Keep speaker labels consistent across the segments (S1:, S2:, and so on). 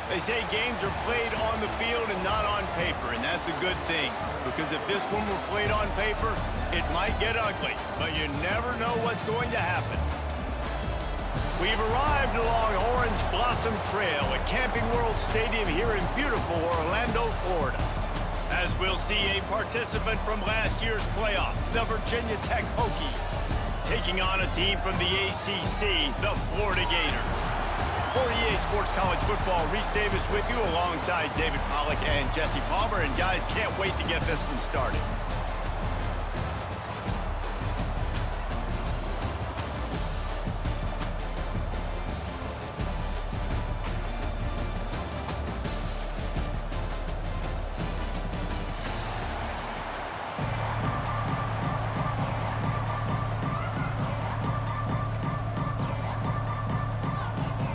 S1: They say games are played on the field and not on paper, and that's a good thing. Because if this one were played on paper, it might get ugly, but you never know what's going to happen. We've arrived along Orange Blossom Trail at Camping World Stadium here in beautiful Orlando, Florida. As we'll see a participant from last year's playoff, the Virginia Tech Hokies, taking on a team from the ACC, the Florida Gators. For EA Sports College Football, Reese Davis with you alongside David Pollack and Jesse Palmer. And guys, can't wait to get this one started.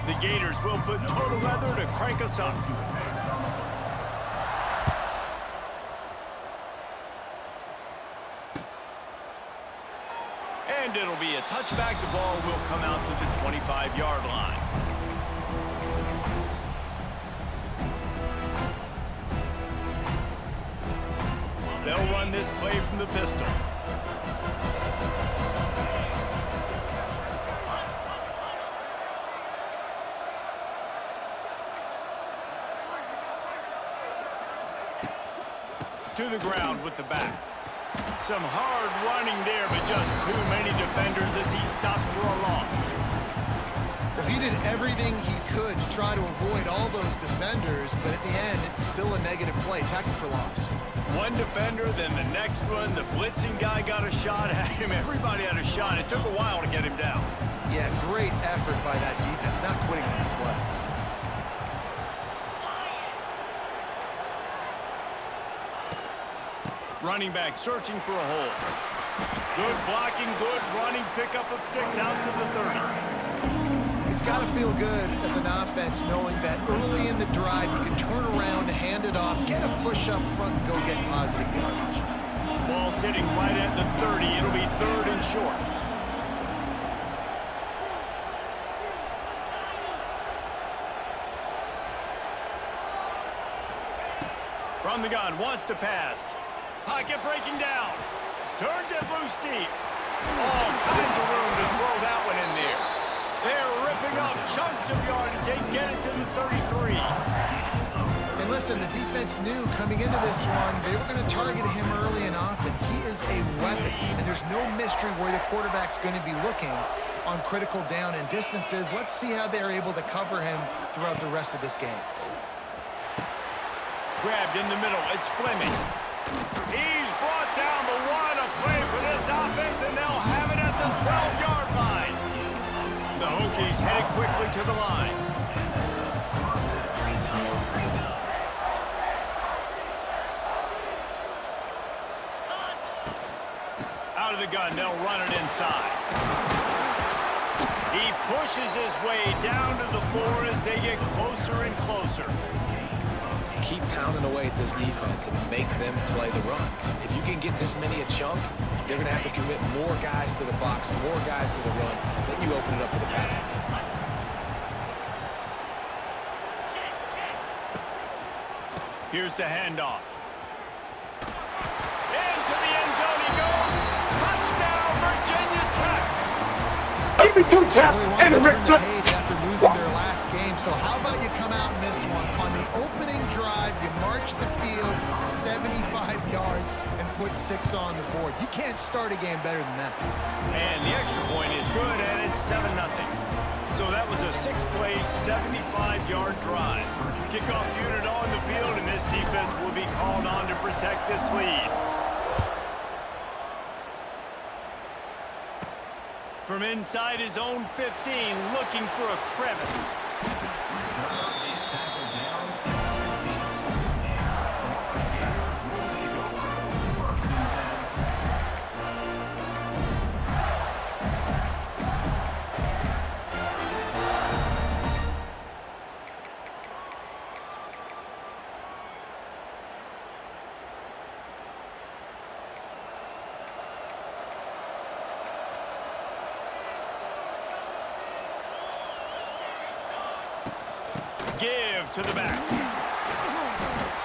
S1: The Gators will put total leather to crank us up. And it'll be a touchback. The ball will come out to the 25-yard line. They'll run this play from the pistol. To the ground with the back. Some hard running there, but just too many defenders as he stopped for a loss.
S2: Well, he did everything he could to try to avoid all those defenders, but at the end, it's still a negative play. Tackle for loss.
S1: One defender, then the next one. The blitzing guy got a shot at him. Everybody had a shot. It took a while to get him down.
S2: Yeah, great effort by that defense, not quitting on the play.
S1: Running back searching for a hole. Good blocking, good running, pickup of 6 out to the 30.
S2: It's got to feel good as an offense knowing that early in the drive you can turn around, hand it off, get a push up front, and go get positive yardage.
S1: Ball sitting right at the 30. It'll be 3rd and short. From the gun, wants to pass. Pocket breaking down. Turns it loose deep. All kinds of room to throw that one in there. They're ripping off chunks of yardage. They get it to the 33.
S2: And listen, the defense knew coming into this one, they were going to target him early and often. He is a weapon, and there's no mystery where the quarterback's going to be looking on critical down and distances. Let's see how they're able to cover him throughout the rest of this game.
S1: Grabbed in the middle. It's Fleming. He's brought down, but what a play for this offense, and they'll have it at the 12-yard line. The Hokies headed quickly to the line. Out of the gun, they'll run it inside. He pushes his way down to the floor as they get closer and closer.
S3: Keep pounding away at this defense and make them play the run. If you can get this many a chunk, they're going to have to commit more guys to the box, more guys to the run. Then you open it up for the passing game.
S1: Here's the handoff. Into the end zone he goes. Touchdown, Virginia Tech.
S4: Give me 2 taps and a
S2: turn the
S4: rip.
S2: page after losing their last game. So how about you come out in this one? On the opening drive, you march the field 75 yards and put 6 on the board. You can't start a game better than that.
S1: And the extra point is good, and it's 7-0. So that was a 6-play, 75-yard drive. Kickoff unit on the field, and this defense will be called on to protect this lead. From inside his own 15, looking for a crevice.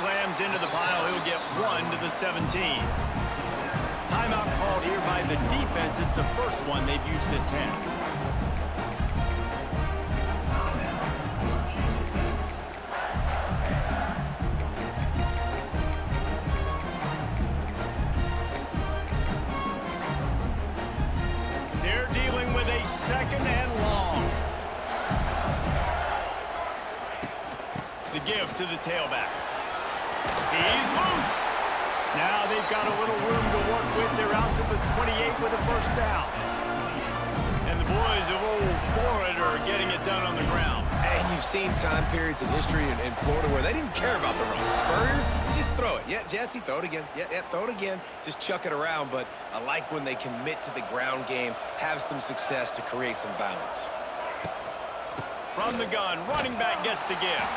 S1: slams into the pile. He'll get 1 to the 17. Timeout called here by the defense. It's the first one they've used this half. They're dealing with a second and long. The give to the tailback. He's loose. Now they've got a little room to work with. They're out to the 28 with a first down. And the boys of Old Florida are getting it done on the ground.
S3: And you've seen time periods in history in Florida where they didn't care about the run. Spurrier, just throw it. Yeah, Jesse, throw it again. Yeah, throw it again. Just chuck it around. But I like when they commit to the ground game, have some success to create some balance.
S1: From the gun, running back gets the give.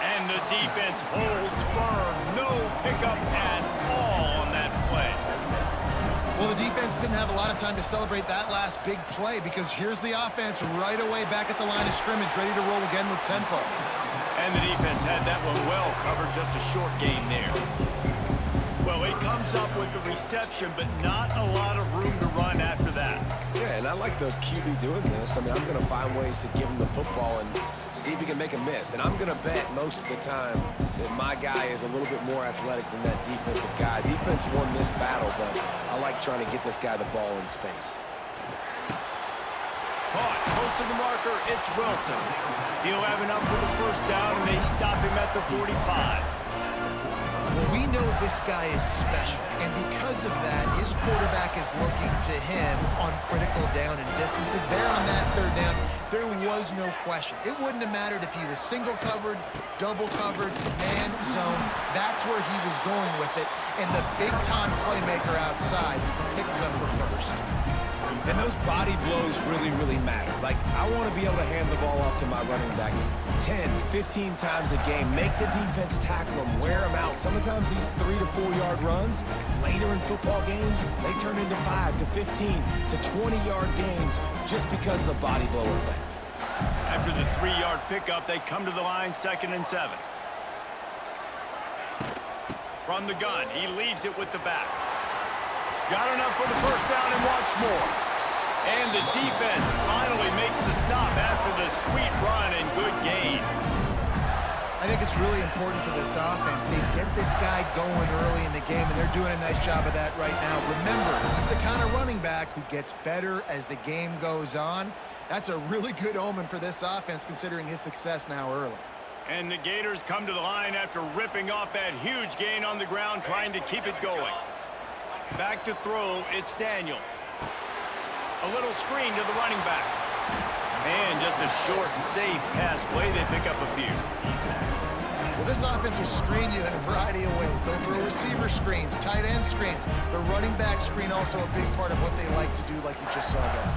S1: And the defense holds firm. No pickup at all on that play.
S2: Well, the defense didn't have a lot of time to celebrate that last big play because here's the offense right away back at the line of scrimmage, ready to roll again with tempo.
S1: And the defense had that one well covered, just a short gain there. Well, he comes up with the reception, but not a lot of room to run after that.
S3: Yeah, and I like the QB doing this. I mean, I'm going to find ways to give him the football and see if he can make a miss. And I'm going to bet most of the time that my guy is a little bit more athletic than that defensive guy. Defense won this battle, but I like trying to get this guy the ball in space.
S1: Caught, close to the marker, it's Wilson. He'll have enough for the first down, and they stop him at the 45.
S2: Well, we know this guy is special, and because of that, his quarterback is looking to him on critical down and distances. There on that third down, there was no question. It wouldn't have mattered if he was single covered, double covered, man zone. That's where he was going with it, and the big-time playmaker outside picks up the first.
S3: And those body blows really, really matter. Like, I want to be able to hand the ball off to my running back 10, 15 times a game. Make the defense tackle them, wear them out. Sometimes these 3 to 4 yard runs, later in football games, they turn into 5 to 15 to 20-yard gains just because of the body blow effect.
S1: After the 3-yard pickup, they come to the line, 2nd and 7. From the gun, he leaves it with the back. Got enough for the first down and wants more. And the defense finally makes the stop after the sweet run and good gain.
S2: I think it's really important for this offense. They get this guy going early in the game, and they're doing a nice job of that right now. Remember, he's the kind of running back who gets better as the game goes on. That's a really good omen for this offense, considering his success now early.
S1: And the Gators come to the line after ripping off that huge gain on the ground, trying to keep it going. Back to throw, it's Daniels. A little screen to the running back. And just a short and safe pass play. They pick up a few.
S2: Well, this offense will screen you in a variety of ways. They'll throw receiver screens, tight end screens. The running back screen also a big part of what they like to do, like you just saw there.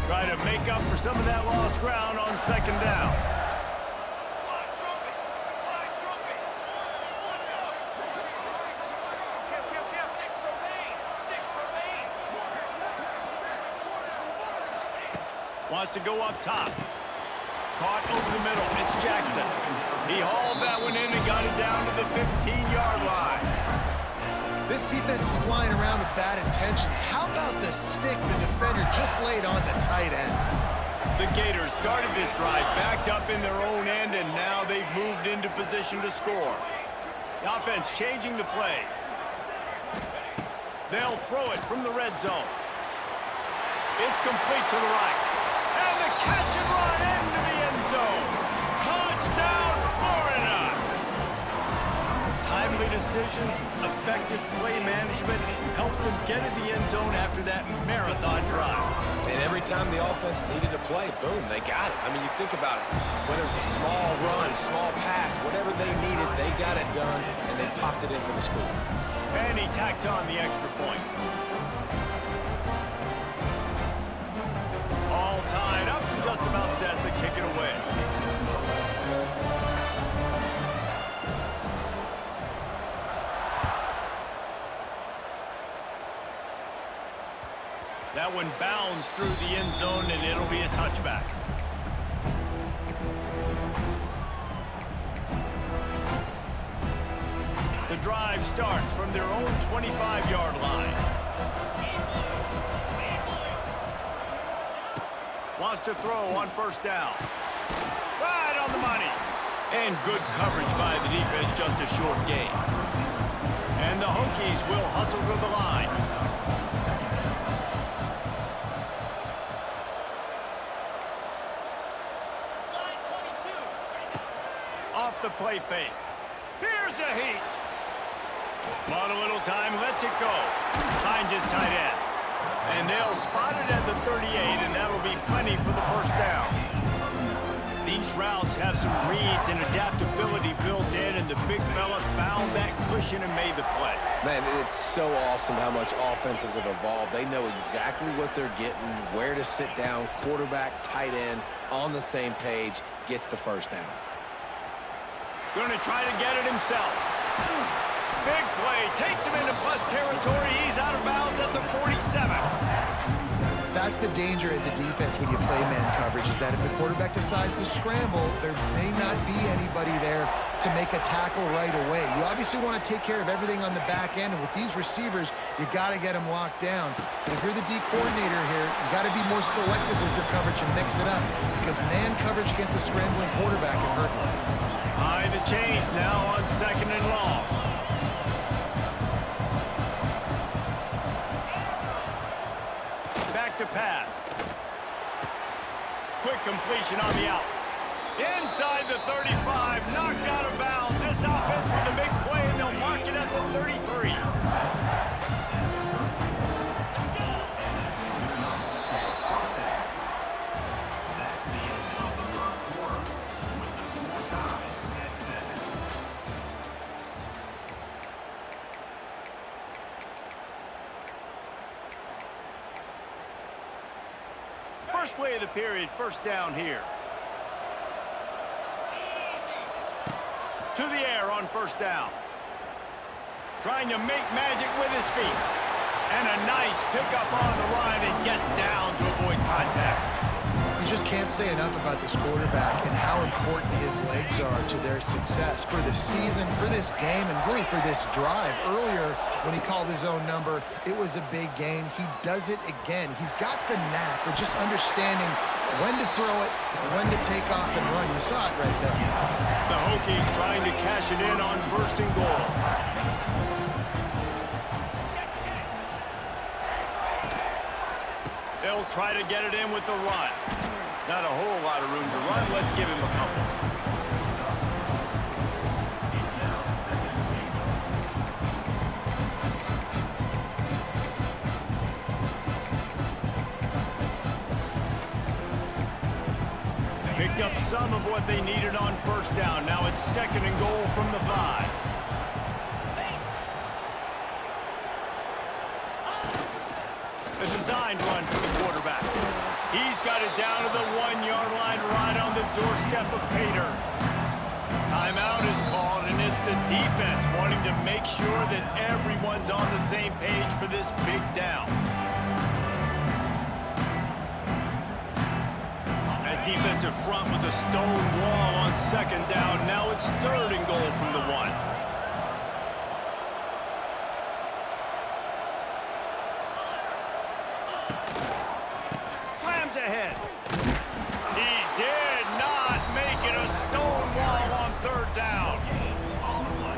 S1: Try to make up for some of that lost ground on 2nd down. Wants to go up top. Caught over the middle. It's Jackson. He hauled that one in and got it down to the 15-yard line.
S2: This defense is flying around with bad intentions. How about the stick the defender just laid on the tight end?
S1: The Gators started this drive backed up in their own end, and now they've moved into position to score. The offense changing the play. They'll throw it from the red zone. It's complete to the right. And the catch and run into the end zone. Touchdown, Florida! Timely decisions, effective play management helps them get in the end zone after that marathon drive.
S3: And every time the offense needed to play, boom, they got it. I mean, you think about it. Whether it's a small run, small pass, whatever they needed, they got it done, and they popped it in for the score.
S1: And he tacks on the extra point. All tied up and just about set to kick it away. That That one bounds through the end zone, and it'll be a touchback. The drive starts from their own 25-yard line. Wants to throw on first down. Right on the money. And good coverage by the defense, just a short gain. And the Hokies will hustle to the line. Off the play fake. Here's a heat. Bought a little time, lets it go. Finds his tight end. And they'll spot it at the 38, and that'll be plenty for the first down. These routes have some reads and adaptability built in, and the big fella found that cushion and made the play.
S3: Man, it's so awesome how much offenses have evolved. They know exactly what they're getting, where to sit down, quarterback, tight end, on the same page, gets the first down.
S1: Going to try to get it himself. Big play, takes him into plus territory. He's out of bounds at the 47.
S2: That's the danger as a defense when you play man coverage, is that if the quarterback decides to scramble, there may not be anybody there to make a tackle right away. You obviously want to take care of everything on the back end, and with these receivers, you got to get them locked down. But if you're the D coordinator here, you got to be more selective with your coverage and mix it up, because man coverage against a scrambling quarterback can hurt them.
S1: High the chains now on 2nd and long. Back to pass. Quick completion on the out. Inside the 35, knocked out of bounds. This offense with a big play, and they'll mark it at the 33. First play of the period, first down here. To the air on first down. Trying to make magic with his feet. And a nice pickup on the line and gets down to avoid contact.
S2: You just can't say enough about this quarterback and how important his legs are to their success for the season, for this game, and really for this drive. Earlier, when he called his own number, it was a big gain. He does it again. He's got the knack of just understanding when to throw it, when to take off and run. You saw it right there.
S1: The Hokies trying to cash it in on first and goal. They'll try to get it in with the run. Not a whole lot of room to run. Let's give him a couple. Picked up some of what they needed on first down. Now it's 2nd and goal from the 5. A designed run for the quarterback. He's got it down to the 1-yard line, right on the doorstep of Pater. Timeout is called, and it's the defense wanting to make sure that everyone's on the same page for this big down. That defensive front was a stone wall on 2nd down. Now it's 3rd and goal from the 1. Slams ahead. He did not make it a stone wall on 3rd down.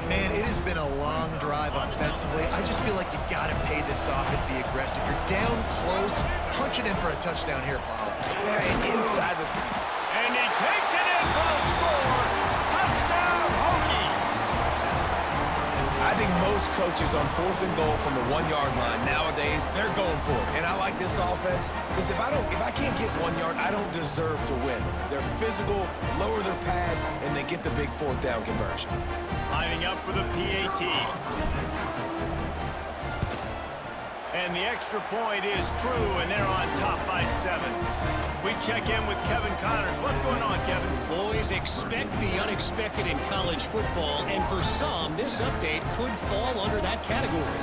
S2: Man, it has been a long drive offensively. I just feel like you got to pay this off and be aggressive. You're down close. Punch it in for a touchdown here, Paul.
S3: Yeah, and inside the...
S1: And he takes it in for a score. Touchdown, Hokies.
S3: I think most coaches on 4th and goal from the 1-yard line nowadays, they're going for it. And I like this offense because if I can't get 1 yard, I don't deserve to win. They're physical, lower their pads, and they get the big 4th down conversion.
S1: Lining up for the PAT. And the extra point is true, and they're on top by 7. We check in with Kevin Connors. What's going on, Kevin?
S5: Boys, expect the unexpected in college football, and for some, this update could fall under that category.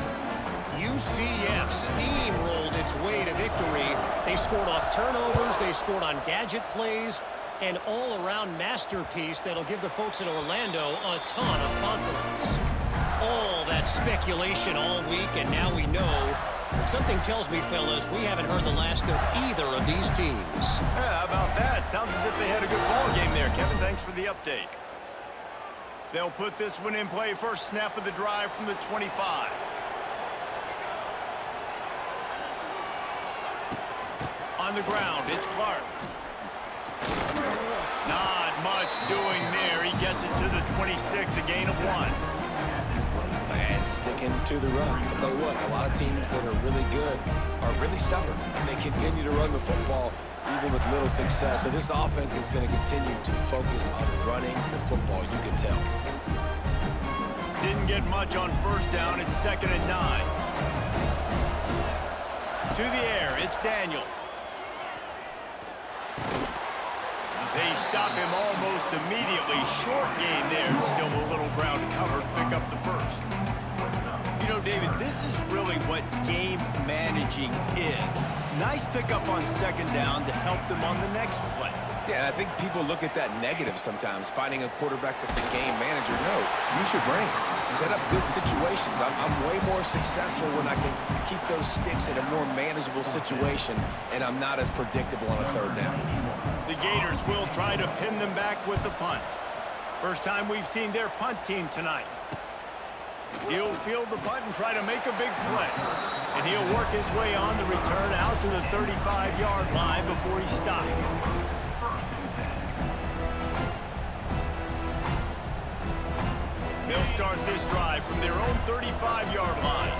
S5: UCF steamrolled its way to victory. They scored off turnovers, they scored on gadget plays, an all-around masterpiece that'll give the folks in Orlando a ton of confidence. All that speculation all week, and now we know. But something tells me, fellas, we haven't heard the last of either of these teams.
S1: Yeah, how about that? Sounds as if they had a good ball game there. Kevin, thanks for the update. They'll put this one in play. First snap of the drive from the 25. On the ground, it's Clark. Not much doing there. He gets it to the 26, a gain of 1.
S3: And sticking to the run. I'll tell you what, a lot of teams that are really good are really stubborn, and they continue to run the football even with little success. So this offense is going to continue to focus on running the football, you can tell.
S1: Didn't get much on first down. It's 2nd and 9. To the air, it's Daniels. They stop him almost immediately. Short gain there. Still a little ground covered. Pick up the first. You know, David, this is really what game managing is. Nice pickup on 2nd down to help them on the next play.
S3: Yeah, and I think people look at that negative sometimes, finding a quarterback that's a game manager. No, use your brain. Set up good situations. I'm way more successful when I can keep those sticks in a more manageable situation, and I'm not as predictable on a 3rd down.
S1: The Gators will try to pin them back with the punt. First time we've seen their punt team tonight. He'll field the punt and try to make a big play. And he'll work his way on the return out to the 35-yard line before he stopped. They'll start this drive from their own 35-yard line.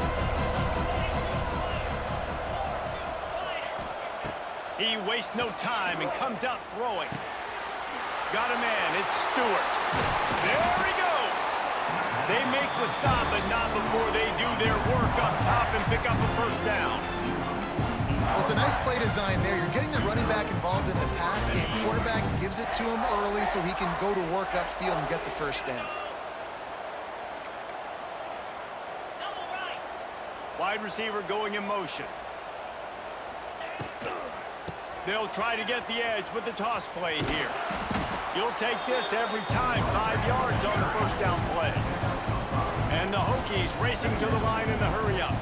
S1: He wastes no time and comes out throwing. Got a man. It's Stewart. There he goes. They make the stop, but not before they do their work up top and pick up a first down.
S2: Well, it's a nice play design there. You're getting the running back involved in the pass game. Quarterback gives it to him early so he can go to work upfield and get the first down.
S1: Wide receiver going in motion. They'll try to get the edge with the toss play here. You'll take this every time. 5 yards on the first down play. And the Hokies racing to the line in a hurry up.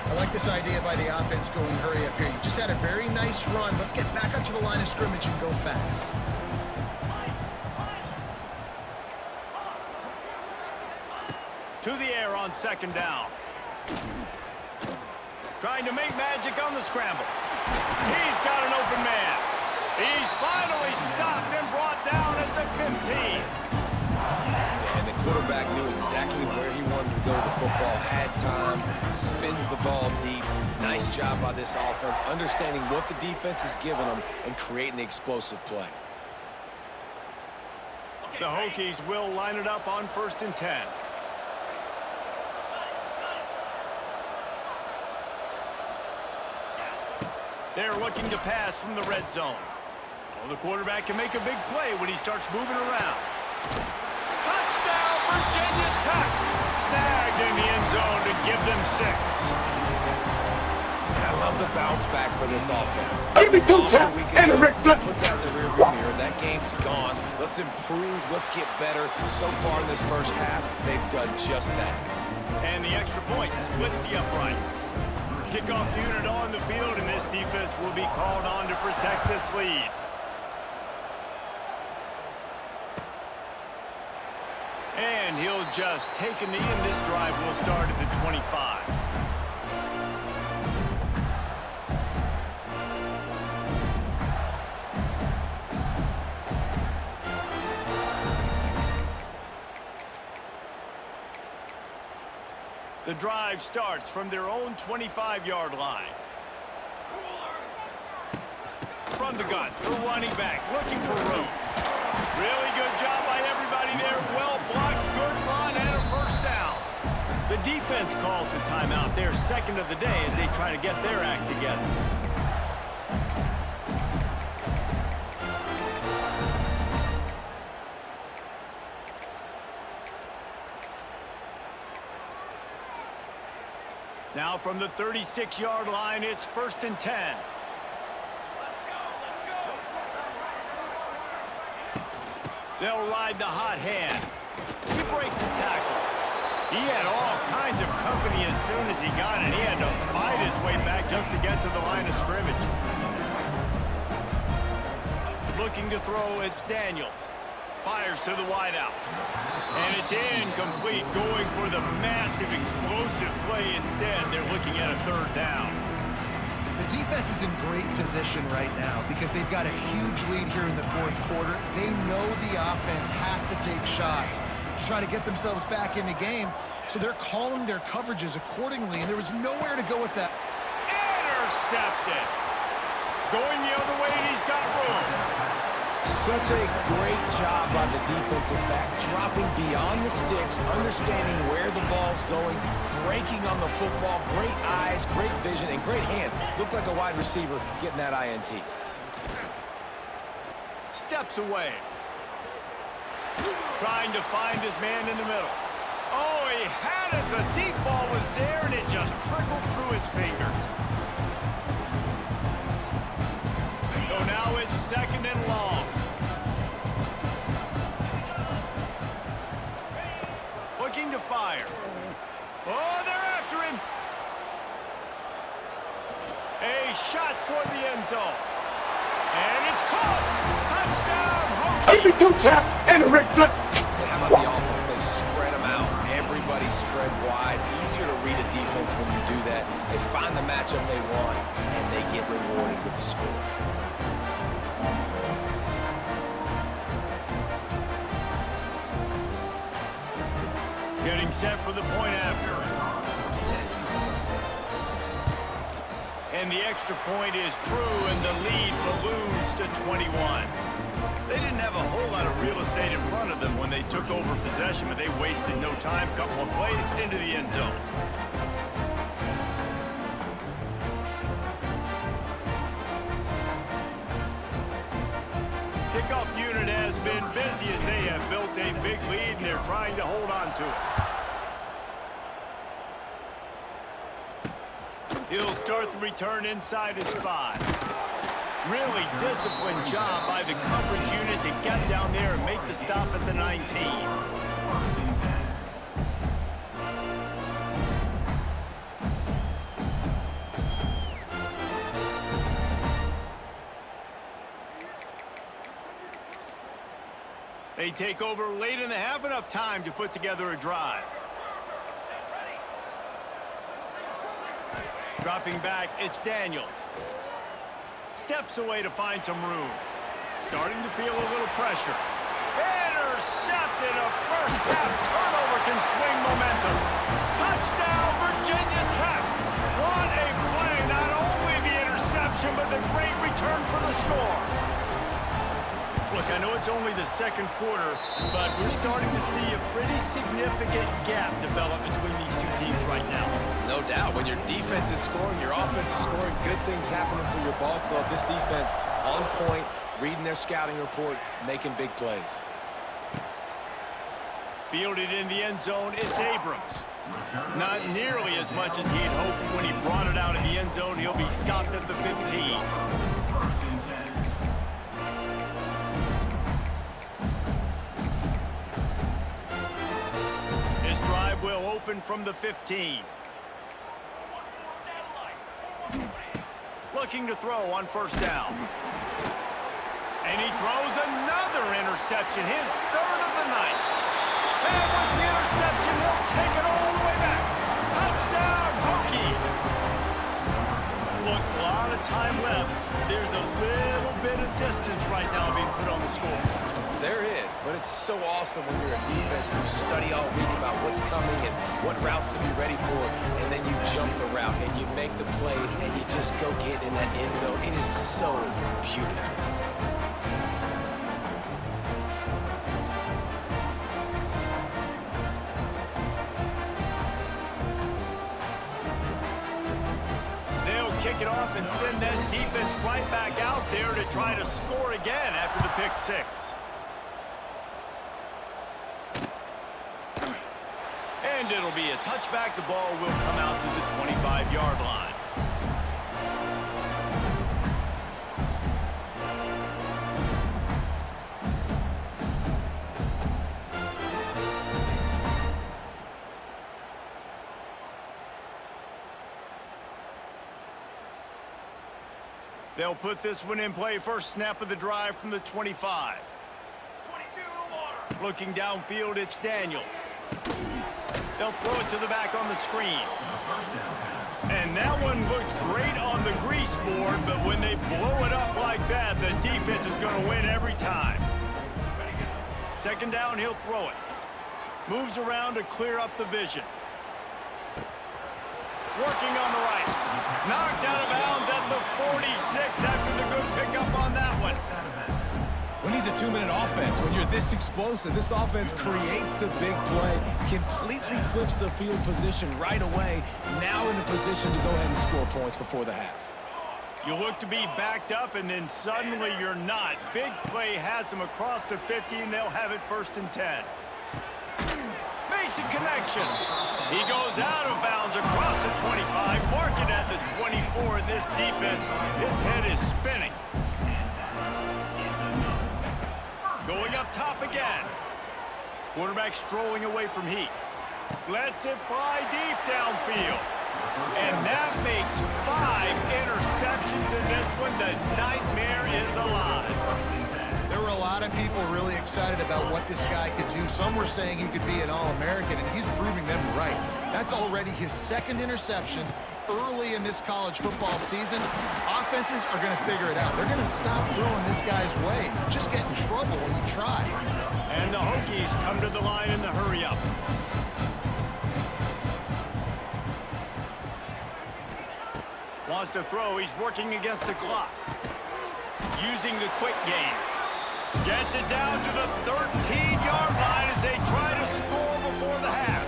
S2: I like this idea by the offense going hurry up here. You just had a very nice run. Let's get back up to the line of scrimmage and go fast.
S1: To the air on 2nd down. Trying to make magic on the scramble. He's got an open man. He's finally stopped and brought down at the 15.
S3: And the quarterback knew exactly where he wanted to go with the football, had time, spins the ball deep. Nice job by this offense, understanding what the defense is giving them and creating the explosive play.
S1: The Hokies will line it up on 1st and 10. They're looking to pass from the red zone. Well, the quarterback can make a big play when he starts moving around. Touchdown, Virginia Tech! Snagged in the end zone to give them 6.
S3: And I love the bounce back for this offense.
S4: Give me 2 taps and a Rick Flip.
S3: Put that in the rearview mirror. That game's gone. Let's improve. Let's get better. So far in this first half, they've done just that.
S1: And the extra point splits the uprights. Kickoff unit on the field, and this defense will be called on to protect this lead. And he'll just take a knee, and this drive will start at the 25. The drive starts from their own 25-yard line. From the gun, the running back looking for room. Really good job by everybody there. Well blocked, good run, and a first down. The defense calls the timeout. Their 2nd of the day as they try to get their act together. Now from the 36-yard line, it's 1st and 10. They'll ride the hot hand. He breaks the tackle. He had all kinds of company as soon as he got it. He had to fight his way back just to get to the line of scrimmage. Looking to throw, it's Daniels. Fires to the wideout. And it's incomplete, going for the massive explosive play instead. They're looking at a 3rd down.
S2: The defense is in great position right now because they've got a huge lead here in the 4th quarter. They know the offense has to take shots to try to get themselves back in the game, so they're calling their coverages accordingly, and there was nowhere to go with that.
S1: Intercepted. Going the other way, and he's got room.
S3: Such a great job by the defensive back, dropping beyond the sticks, understanding where the ball's going, breaking on the football, great eyes, great vision, and great hands. Looked like a wide receiver getting that INT.
S1: Steps away. Trying to find his man in the middle. Oh, he had it. The deep ball was there, and it just trickled through his fingers. So now it's 2nd and long. Looking to fire. Oh, they're after him. A shot toward the end zone. And it's caught. Touchdown, Hokies.
S4: 82 tap and a red flip.
S3: And how about the offense? They spread them out. Everybody spread wide. Easier to read a defense when you do that. They find the matchup they want, and they get rewarded with the score.
S1: Getting set for the point after. And the extra point is true, and the lead balloons to 21. They didn't have a whole lot of real estate in front of them when they took over possession, but they wasted no time. Couple of plays into the end zone. Kickoff unit has been busy as they have built a big lead, and they're trying to hold on to it. He'll start the return inside his 5. Really disciplined job by the coverage unit to get down there and make the stop at the 19. They take over late and have enough time to put together a drive. Dropping back, it's Daniels. Steps away to find some room. Starting to feel a little pressure. Intercepted. A first-half turnover can swing momentum. Touchdown, Virginia Tech. What a play. Not only the interception, but the great return for the score. Look, I know it's only the 2nd quarter, but we're starting to see a pretty significant gap develop between these two teams right now.
S3: No doubt. When your defense is scoring, your offense is scoring, good things happening for your ball club. This defense on point, reading their scouting report, making big plays.
S1: Fielded in the end zone, it's Abrams. Not nearly as much as he had hoped when he brought it out of the end zone. He'll be stopped at the 15. His drive will open from the 15. Looking to throw on 1st down. And he throws another interception, his 3rd of the night. And with the interception, he'll take it all the way back. Touchdown, Hokies. Look, a lot of time left. There's a little bit of distance right now being put on the score.
S3: There is, but it's so awesome when you're a defense and you study all week about what's coming and what routes to be ready for, and then you jump the route and you make the plays and you just go get in that end zone. It is so beautiful.
S1: They'll kick it off and send that defense right back out there to try to score again after the pick 6. And And it'll be a touchback. The ball will come out to the 25-yard line. They'll put this one in play. First snap of the drive from the 25. Looking downfield, it's Daniels. They'll throw it to the back on the screen. And that one looked great on the grease board, but when they blow it up like that, the defense is going to win every time. Second down, he'll throw it. Moves around to clear up the vision. Working on the right. Knocked out of bounds at the 46 after the good pickup on that one.
S3: Who needs a 2-minute offense? When you're this explosive, this offense creates the big play, completely flips the field position right away, now in a position to go ahead and score points before the half.
S1: You look to be backed up, and then suddenly you're not. Big play has them across the 50, and they'll have it 1st and 10. Makes a connection. He goes out of bounds across the 25, marking at the 24, and this defense, its head is spinning. Going up top again. Quarterback strolling away from Heat. Lets it fly deep downfield. And that makes 5 interceptions in this one. The nightmare is alive.
S2: There were a lot of people really excited about what this guy could do. Some were saying he could be an All-American, and he's proving them right. That's already his 2nd interception early in this college football season. Offenses are going to figure it out. They're going to stop throwing this guy's way. You just get in trouble when you try.
S1: And the Hokies come to the line in the hurry-up. Wants to throw. He's working against the clock. Using the quick game. Gets it down to the 13-yard line as they try to score before the half.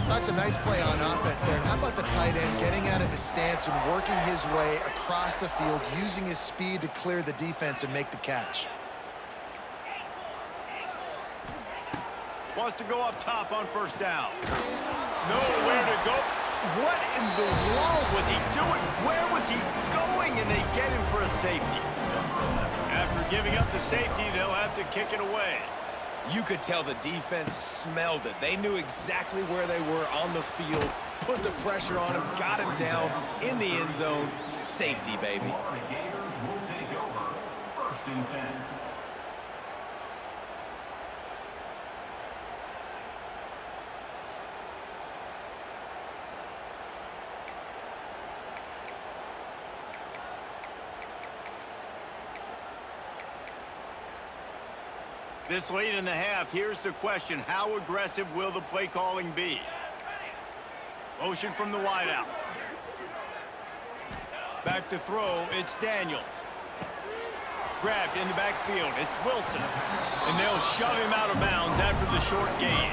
S2: That's a nice play on offense there. And how about the tight end getting out of his stance and working his way across the field, using his speed to clear the defense and make the catch.
S1: Wants to go up top on 1st down. Nowhere to go. What in the world was he doing? Where was he going? And they get him for a safety. After giving up the safety, they'll have to kick it away.
S3: You could tell the defense smelled it. They knew exactly where they were on the field, put the pressure on him, got him down in the end zone. Safety, baby.
S4: The Gators will take over 1st and 10.
S1: This late in the half, here's the question. How aggressive will the play calling be? Motion from the wideout. Back to throw, it's Daniels. Grabbed in the backfield, it's Wilson. And they'll shove him out of bounds after the short gain.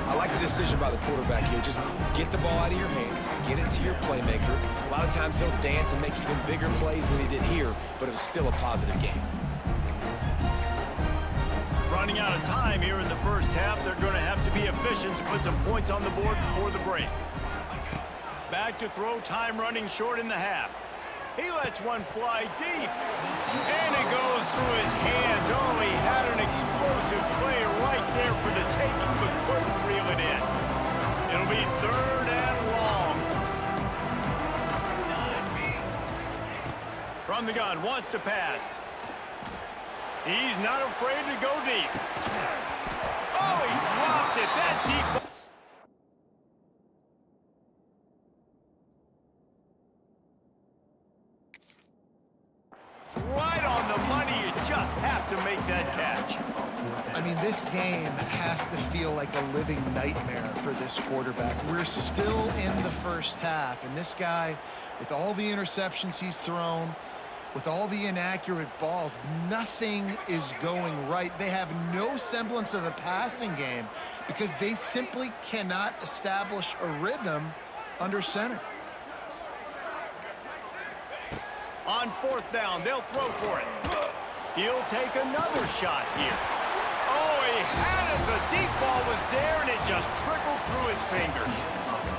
S3: I like the decision by the quarterback here. Just get the ball out of your hands, get it to your playmaker. A lot of times he'll dance and make even bigger plays than he did here, but it was still a positive game.
S1: Running out of time here in the 1st half, they're going to have to be efficient to put some points on the board before the break. Back to throw, time running short in the half. He lets one fly deep, and it goes through his hands. Oh, he had an explosive play right there for the taking, but couldn't reel it in. It'll be 3rd and long. From the gun, wants to pass. He's not afraid to go deep. Oh, he dropped it. That deep. Right on the money. You just have to make that catch.
S2: I mean, this game has to feel like a living nightmare for this quarterback. We're still in the 1st half, and this guy, with all the interceptions he's thrown, with all the inaccurate balls, nothing is going right. They have no semblance of a passing game because they simply cannot establish a rhythm under center.
S1: On 4th down, they'll throw for it. He'll take another shot here. Oh, he he had it. The deep ball was there, and it just trickled through his fingers.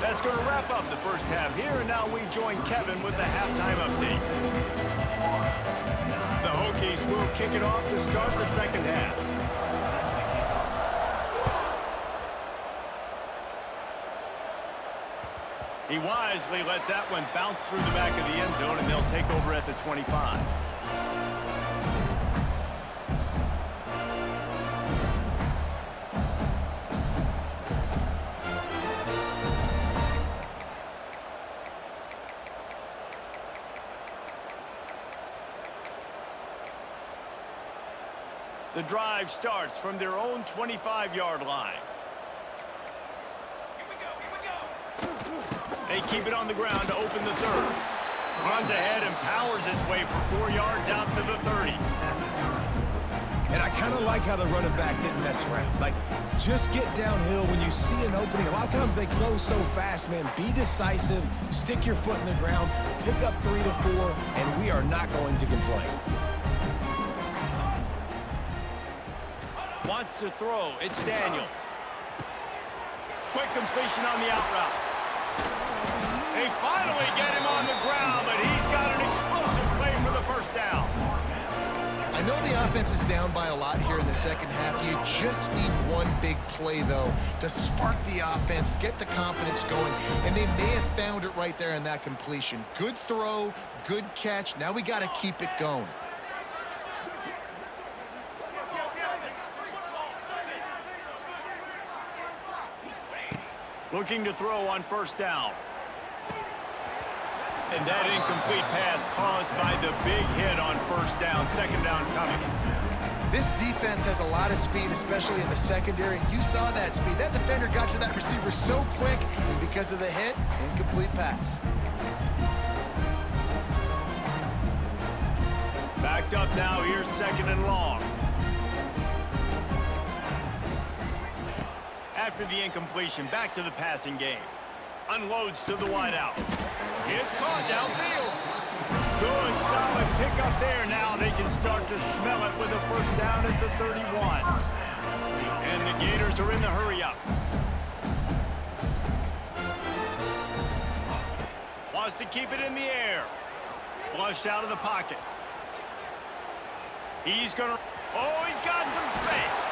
S1: That's going to wrap up the first half here, and now we join Kevin with the halftime update. The Hokies will kick it off to start the second half. He wisely lets that one bounce through the back of the end zone, and they'll take over at the 25. The drive starts from their own 25-yard line. They keep it on the ground to open the third. Runs ahead and powers his way for 4 yards out to the 30.
S3: And I kind of like how the running back didn't mess around. Like, just get downhill when you see an opening. A lot of times they close so fast, man. Be decisive, stick your foot in the ground, pick up 3 to 4, and we are not going to complain.
S1: Wants to throw. It's Daniels. Quick completion on the out route. They finally get him on the ground, but he's got an explosive play for the first down.
S2: I know the offense is down by a lot here in the second half. You just need one big play, though, to spark the offense, get the confidence going, and they may have found it right there in that completion. Good throw, good catch. Now we got to keep it going.
S1: Looking to throw on first down. And that incomplete pass caused by the big hit on first down. Second down coming.
S2: This defense has a lot of speed, especially in the secondary. You saw that speed. That defender got to that receiver so quick, and because of the hit, incomplete pass.
S1: Backed up now. Here's second and long. After the incompletion, back to the passing game. Unloads to the wideout. It's caught downfield. Good, solid pickup there. Now they can start to smell it with a first down at the 31. And the Gators are in the hurry-up. Wants to keep it in the air. Flushed out of the pocket. He's going to... Oh, he's got some space.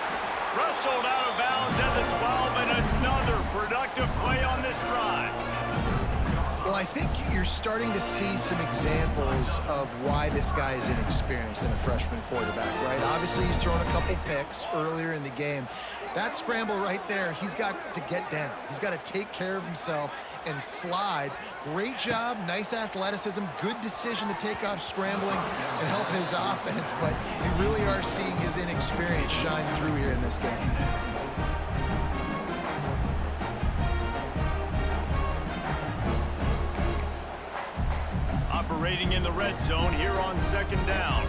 S1: Wrestled out of bounds at the 12, and another productive play on this drive.
S2: Well, I think you're starting to see some examples of why this guy is inexperienced in a freshman quarterback, right? Obviously, he's thrown a couple picks earlier in the game. That scramble right there, he's got to get down. He's got to take care of himself and slide. Great job, nice athleticism, good decision to take off scrambling and help his offense, but you really are seeing his inexperience shine through here in this game.
S1: Operating in the red zone here on second down.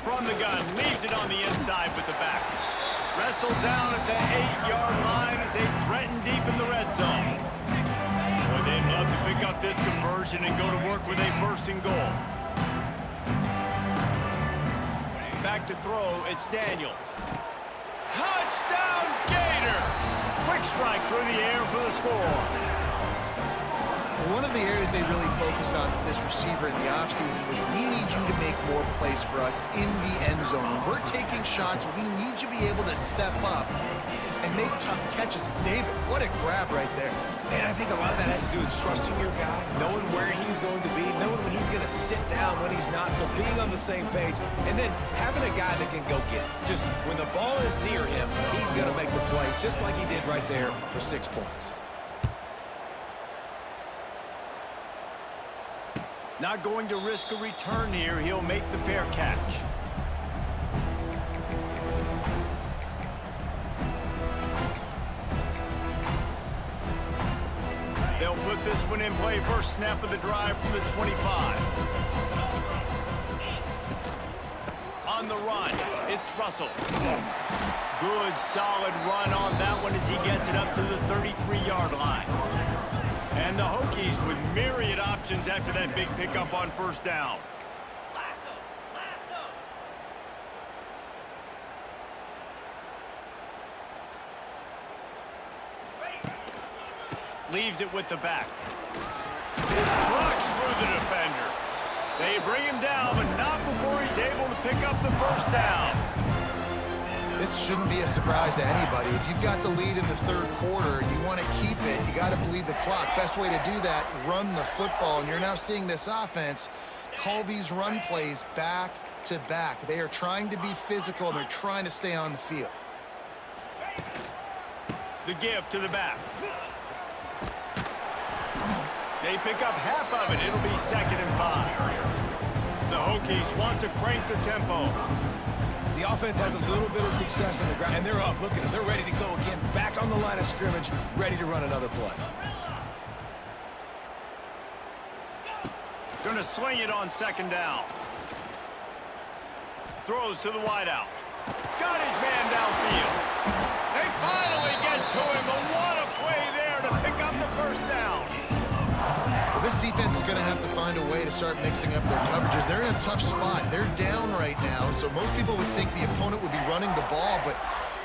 S1: From the gun, leaves it on the inside with the back. Wrestled down at the 8-yard line as they threaten deep in the red zone. Boy, they'd love to pick up this conversion and go to work with a first and goal. Back to throw, it's Daniels. Touchdown, Gator! Quick strike through the air for the score.
S2: One of the areas they really focused on this receiver in the offseason was we need you to make more plays for us in the end zone. When we're taking shots, we need you to be able to step up and make tough catches. David, what a grab right there.
S3: And I think a lot of that has to do with trusting your guy, knowing where he's going to be, knowing when he's going to sit down, when he's not, so being on the same page, and then having a guy that can go get it. Just when the ball is near him, he's going to make the play, just like he did right there for 6 points.
S1: Not going to risk a return here. He'll make the fair catch. They'll put this one in play. First snap of the drive from the 25. On the run, it's Russell. Good, solid run on that one as he gets it up to the 33-yard line. And the Hokies with myriad options after that big pickup on first down. leaves it with the back. Trucks through the defender. They bring him down, but not before he's able to pick up the first down.
S2: This shouldn't be a surprise to anybody. If you've got the lead in the third quarter and you want to keep it, you got to bleed the clock. Best way to do that, run the football. And you're now seeing this offense call these run plays back to back. They are trying to be physical. They're trying to stay on the field.
S1: The give to the back. They pick up half of it. It'll be 2nd and 5. The Hokies want to crank the tempo.
S3: The offense has a little bit of success on the ground, and they're up. Look at them. They're ready to go again. Back on the line of scrimmage, ready to run another play.
S1: Going to swing it on 2nd down. Throws to the wideout. Got his man downfield. They finally get to him, but what a play there to pick up the first down.
S2: Well, this defense is going to have to find a way to start mixing up their coverages. They're in a tough spot. They're down right now, so most people would think the opponent would be running the ball, but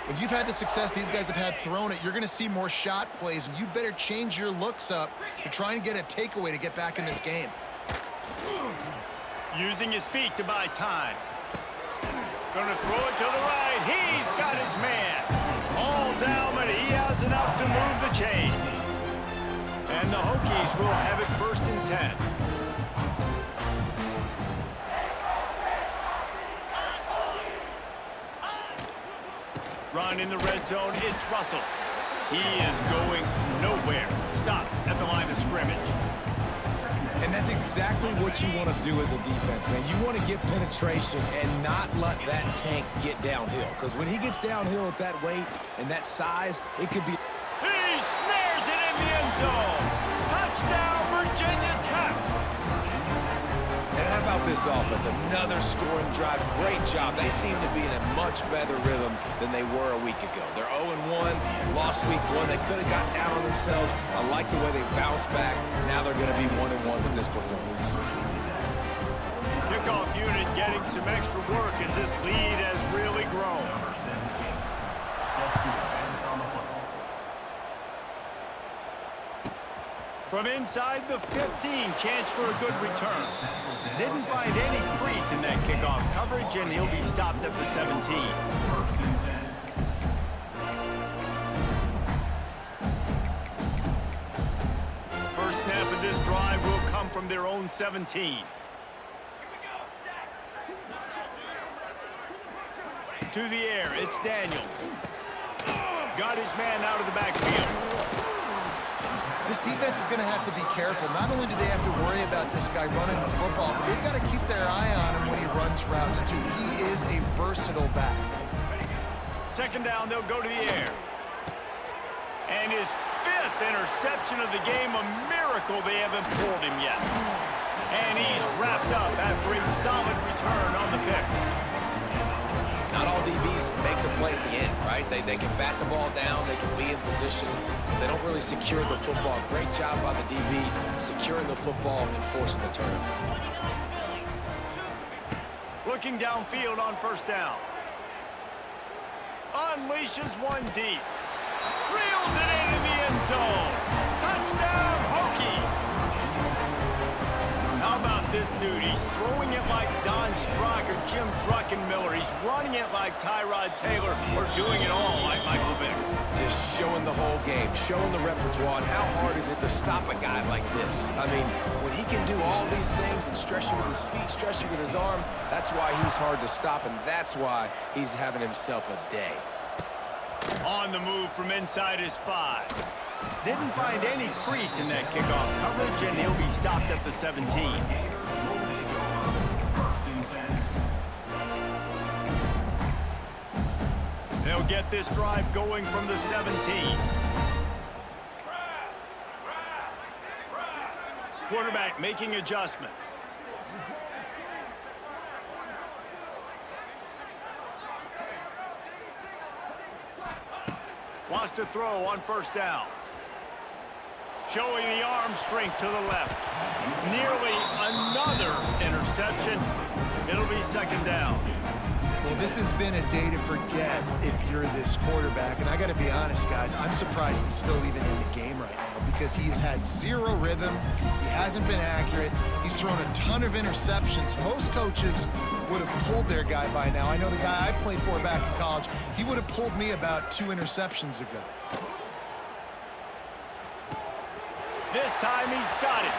S2: when you've had the success these guys have had throwing it, you're going to see more shot plays, and you better change your looks up to try and get a takeaway to get back in this game.
S1: Using his feet to buy time. Going to throw it to the right. He's got his man. All down, but he has enough to move the chains. And the Hokies will have it 1st and 10. Run in the red zone. It's Russell. He is going nowhere. Stop at the line of scrimmage.
S3: And that's exactly what you want to do as a defense, man. You want to get penetration and not let that tank get downhill. Because when he gets downhill at that weight and that size, it could be...
S1: He snares it in the end zone. Touchdown, Virginia Tech.
S3: And how about this offense? Another scoring drive. Great job. They seem to be in a much better rhythm than they were a week ago. They're 0-1. Lost week 1. They could have got down on themselves. I like the way they bounced back. Now they're going to be 1-1 with this performance.
S1: Kickoff unit getting some extra work as this lead has really grown. From inside the 15, chance for a good return. Didn't find any crease in that kickoff coverage, and he'll be stopped at the 17. First snap of this drive will come from their own 17. To the air, it's Daniels. Got his man out of the backfield.
S2: This defense is going to have to be careful. Not only do they have to worry about this guy running the football, but they've got to keep their eye on him when he runs routes, too. He is a versatile back.
S1: 2nd down, they'll go to the air. And his 5th interception of the game, a miracle they haven't pulled him yet. And he's wrapped up after a solid return on the pick.
S3: Not all DBs make the play at the end, right? They can bat the ball down, they can be in position, but they don't really secure the football. Great job by the DB securing the football and forcing the turnover.
S1: Looking downfield on 1st down. Unleashes one deep. Reels it in the end zone. Touchdown, Hokies. How about this dude? He's throwing it like Don Strock or Jim Druckenmiller. He's running it like Tyrod Taylor or doing it all like Michael Vick.
S3: Just showing the whole game, showing the repertoire, and how hard is it to stop a guy like this? I mean, when he can do all these things and stretch you with his feet, stretch you with his arm, that's why he's hard to stop, and that's why he's having himself a day.
S1: On the move from inside his 5. Didn't find any crease in that kickoff coverage, and he'll be stopped at the 17. They'll get this drive going from the 17. Quarterback making adjustments. Wants to throw on 1st down. Showing the arm strength to the left. Nearly another interception. It'll be second down.
S2: Well, this has been a day to forget if you're this quarterback. And I got to be honest, guys, I'm surprised he's still even in the game right now because he's had zero rhythm. He hasn't been accurate. He's thrown a ton of interceptions. Most coaches would have pulled their guy by now. I know the guy I played for back in college, he would have pulled me about 2 interceptions ago.
S1: This time he's got it.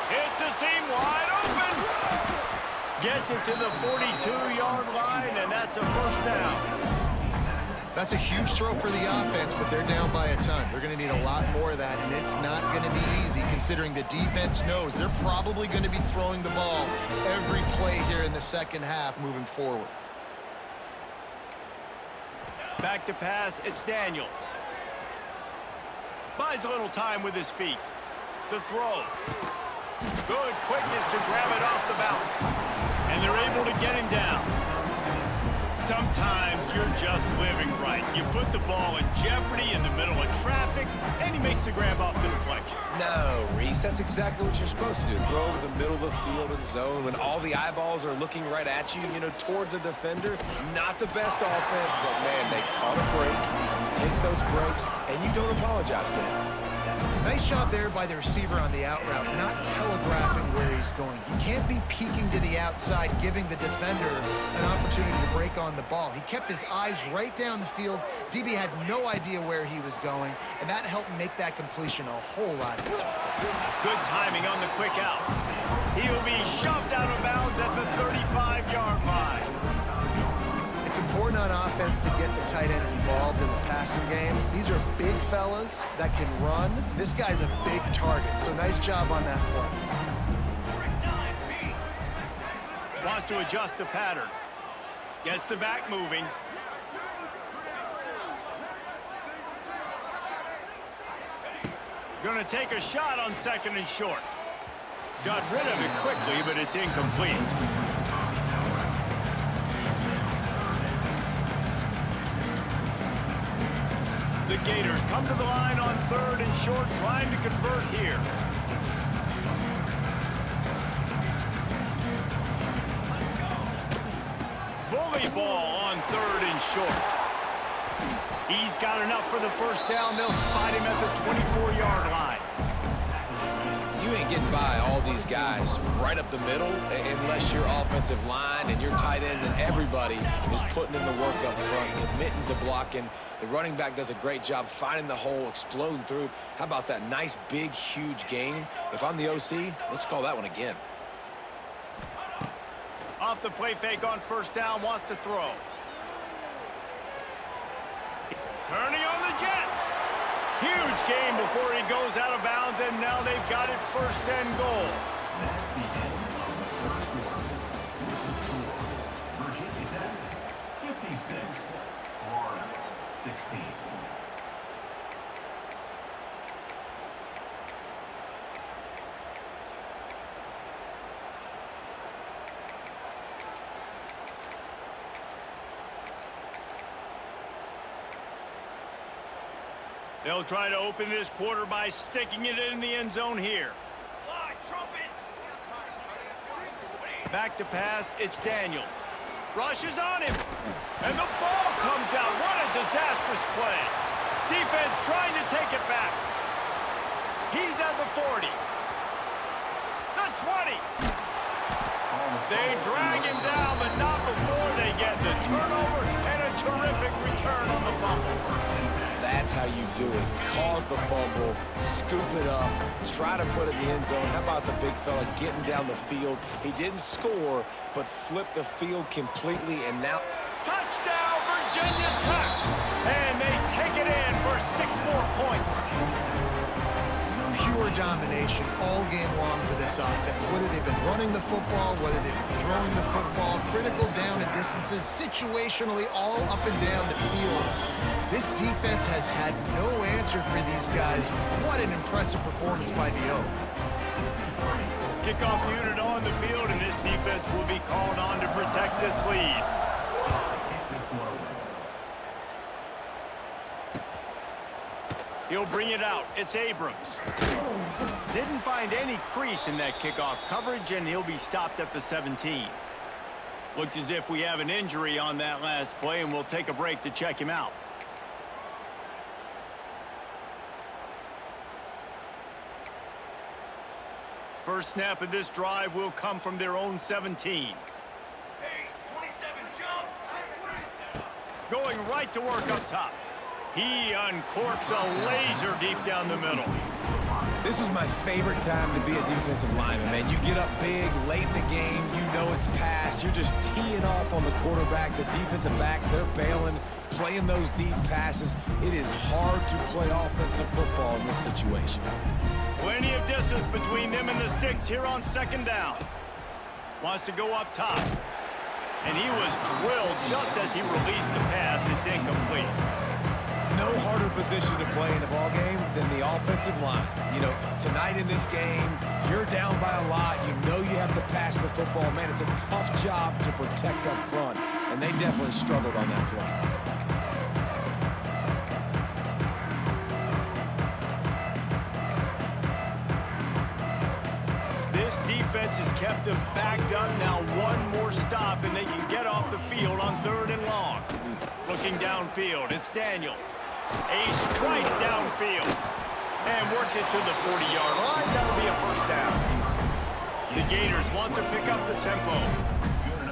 S1: It's a seam wide open. Gets it to the 42-yard line, and that's a first down.
S2: That's a huge throw for the offense, but they're down by a ton. They're going to need a lot more of that, and it's not going to be easy considering the defense knows they're probably going to be throwing the ball every play here in the second half moving forward.
S1: Back to pass, it's Daniels. Buys a little time with his feet. The throw. Good quickness to grab it off the bounce. And they're able to get him down. Sometimes you're just living right. You put the ball in jeopardy in the middle of traffic, and he makes the grab off the deflection.
S3: No, Reese, that's exactly what you're supposed to do. Throw over the middle of the field and zone when all the eyeballs are looking right at you, towards a defender. Not the best offense, but, man, they caught a break. You take those breaks, and you don't apologize for it.
S2: Nice job there by the receiver on the out route, not telegraphing where he's going. He can't be peeking to the outside, giving the defender an opportunity to break on the ball. He kept his eyes right down the field. DB had no idea where he was going, and that helped make that completion a whole lot easier.
S1: Good timing on the quick out. He'll be shoved out of bounds at the 35-yard line.
S2: It's important on offense to get the tight ends involved in the passing game. These are big fellas that can run. This guy's a big target, so nice job on that play.
S1: Wants to adjust the pattern. Gets the back moving. Going to take a shot on second and short. Got rid of it quickly, but it's incomplete. The Gators come to the line on third and short, trying to convert here. Bully ball on third and short. He's got enough for the first down. They'll spot him at the 24-yard line.
S3: You ain't getting by all these guys right up the middle unless your offensive line and your tight ends and everybody is putting in the work up front, committing to blocking. The running back does a great job finding the hole, exploding through. How about that nice, big, huge gain? If I'm the OC, let's call that one again.
S1: Off the play fake on first down, wants to throw. Turning on the Jets. Huge gain before he goes out of bounds, and now they've got it first and goal.
S4: Virginia Tech, 56, Florida, 16.
S1: They'll try to open this quarter by sticking it in the end zone here. Back to pass, it's Daniels. Rushes on him, and the ball comes out. What a disastrous play. Defense trying to take it back. He's at the 40. The 20. They drag him down, but not before they get the turnover and a terrific return on the fumble.
S3: That's how you do it. Cause the fumble, scoop it up, try to put it in the end zone. How about the big fella getting down the field? He didn't score, but flipped the field completely, and now...
S1: Touchdown, Virginia Tech! And they take it in for 6 more points.
S2: Pure domination all game long for this offense. Whether they've been running the football, whether they've been throwing the football, critical down and distances, situationally all up and down the field. This defense has had no answer for these guys. What an impressive performance by the O.
S1: Kickoff unit on the field, and this defense will be called on to protect this lead. He'll bring it out. It's Abrams. Didn't find any crease in that kickoff coverage, and he'll be stopped at the 17. Looks as if we have an injury on that last play, and we'll take a break to check him out. First snap of this drive will come from their own 17. Going right to work up top. He uncorks a laser deep down the middle.
S3: This was my favorite time to be a defensive lineman, man. You get up big, late in the game, you know it's past. You're just teeing off on the quarterback. The defensive backs, they're bailing, playing those deep passes. It is hard to play offensive football in this situation.
S1: Plenty of distance between them and the sticks here on second down. Wants to go up top. And he was drilled just as he released the pass. It's incomplete.
S3: No harder position to play in the ball game than the offensive line. You know, tonight in this game, you're down by a lot. You know you have to pass the football. Man, it's a tough job to protect up front, and they definitely struggled on that play.
S1: This defense has kept them backed up. Now one more stop, and they can get off the field on 3rd and long. Looking downfield, it's Daniels. A strike downfield. And works it to the 40-yard line. That'll be a first down. The Gators want to pick up the tempo.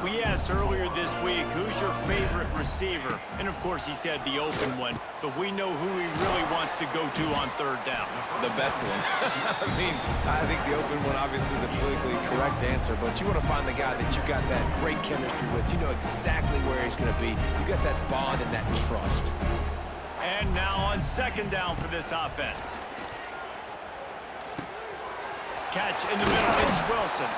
S1: We asked earlier this week, who's your favorite receiver? And, of course, he said the open one. But we know who he really wants to go to on 3rd down.
S3: The best one. I mean, I think the open one, obviously the politically correct answer, but you want to find the guy that you got that great chemistry with. You know exactly where he's going to be. You got that bond and that trust.
S1: And now on 2nd down for this offense. Catch in the middle, it's Wilson.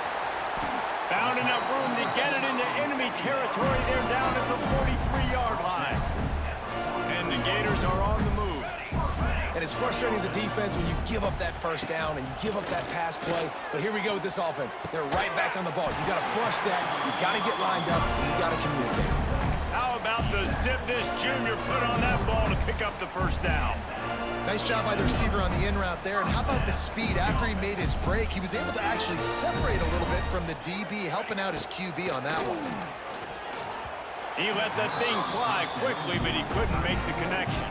S1: Found enough room to get it into enemy territory. They're down at the 43-yard line. And the Gators are on the move.
S3: And it's frustrating as a defense when you give up that first down and you give up that pass play. But here we go with this offense. They're right back on the ball. You got to flush that. You got to get lined up. And you got to communicate.
S1: How about the zip this junior put on that ball to pick up the first down?
S2: Nice job by the receiver on the in route there. And how about the speed? After he made his break, he was able to actually separate a little bit from the DB, helping out his QB on that one.
S1: He let that thing fly quickly, but he couldn't make the connection.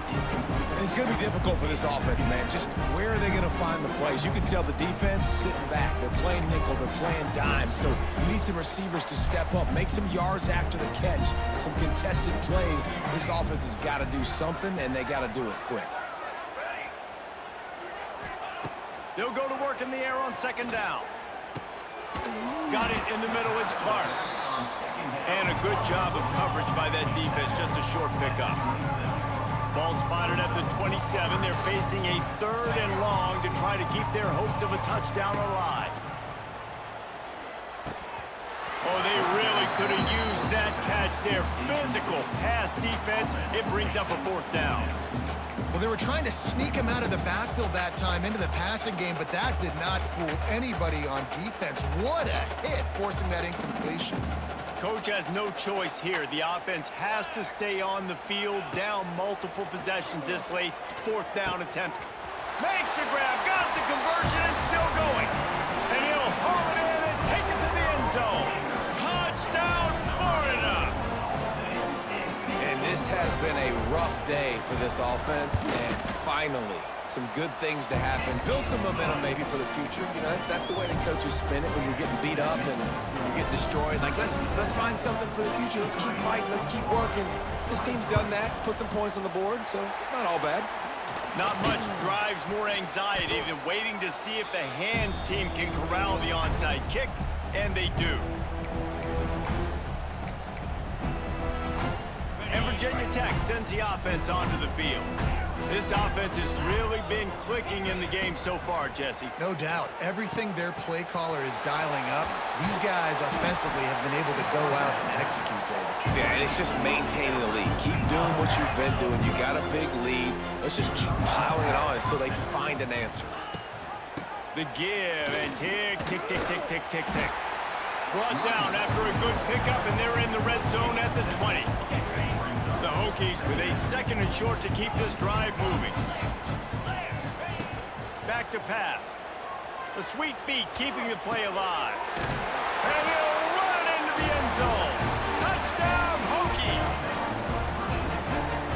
S3: And it's going to be difficult for this offense, man. Just where are they going to find the plays? You can tell the defense sitting back. They're playing nickel. They're playing dime. So you need some receivers to step up, make some yards after the catch, some contested plays. This offense has got to do something, and they got to do it quick.
S1: They'll go to work in the air on 2nd down. Got it in the middle, it's Clark. And a good job of coverage by that defense, just a short pickup. Ball spotted at the 27. They're facing a 3rd and long to try to keep their hopes of a touchdown alive. Oh, they really could have used that catch. Their physical pass defense, it brings up a 4th down.
S2: Well, they were trying to sneak him out of the backfield that time into the passing game, but that did not fool anybody on defense. What a hit, forcing that incompletion.
S1: Coach has no choice here. The offense has to stay on the field, down multiple possessions this late. 4th down attempt. Makes the grab, got the conversion, and still going. And he'll haul it in and take it to the end zone. Touchdown, Florida!
S3: And this has been a rough day for this offense, and finally, some good things to happen. Build some momentum maybe for the future. You know, that's the way the coaches spin it when you're getting beat up and you're getting destroyed. Like, let's find something for the future. Let's keep fighting. Let's keep working. This team's done that, put some points on the board, so it's not all bad.
S1: Not much drives more anxiety than waiting to see if the hands team can corral the onside kick, and they do. And Virginia Tech sends the offense onto the field. This offense has really been clicking in the game so far, Jesse.
S2: No doubt. Everything their play caller is dialing up, these guys offensively have been able to go out and execute, David.
S3: Yeah, and it's just maintaining the lead. Keep doing what you've been doing. You got a big lead. Let's just keep piling it on until they find an answer.
S1: The give and tick, tick, tick, tick, tick, tick, tick. Brought down after a good pickup, and they're in the red zone at the 20. The Hokies with a 2nd and short to keep this drive moving. Back to pass. The sweet feet keeping the play alive. And he'll run into the end zone. Touchdown, Hokies!